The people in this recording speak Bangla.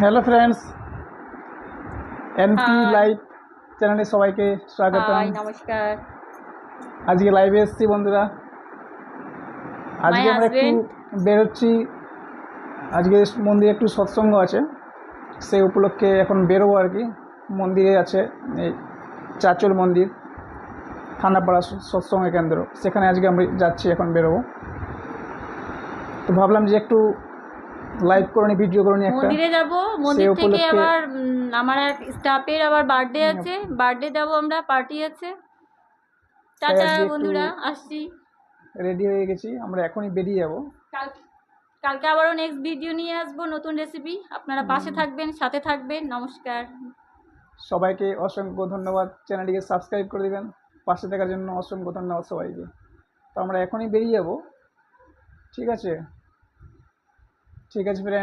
Hello friends, NP high live চ্যানেলে সবাইকে স্বাগতম। হাই নমস্কার। আজকে লাইভে এসেছি বন্ধুরা। মাই আজকে আমরা একটু হাজবেন্ড। বেরোচ্ছি। আজকে মন্দিরে একটু সৎসঙ্গ আছে, সেই উপলক্ষে এখন বেরোবো আর কি। মন্দিরে আছে এই চাচল মন্দির, থানাপাড়া সৎসঙ্গ কেন্দ্র, সেখানে আজকে আমরা যাচ্ছি, এখন বেরোবো। তো ভাবলাম যে একটু লাইভ করে নি, ভিডিও করে নি একটা, মন্দিরে যাব, সেই মন্দির থেকে উপলক্ষে আবার আমার এক স্টাফের আবার বার্থডে আছে, বার্থডে যাব, আমরা পার্টি আছে। তাই টাটা আজকে একটু বন্ধুরা, আসছি। রেডি হয়ে গেছি, আমরা এখনই বেরিয়ে যাবো। কালকে আবারও নেক্সট ভিডিও নিয়ে আসবো, নতুন রেসিপি। আপনারা পাশে থাকবেন, সাথে থাকবেন। নমস্কার। সবাইকে অসংখ্য ধন্যবাদ, চ্যানেলটিকে সাবস্ক্রাইব করে দেবেন, পাশে থাকার জন্য অসংখ্য ধন্যবাদ সবাইকে। তো আমরা এখনই বেরিয়ে যাব। ঠিক আছে, ঠিক আছে ফ্রেন্ড।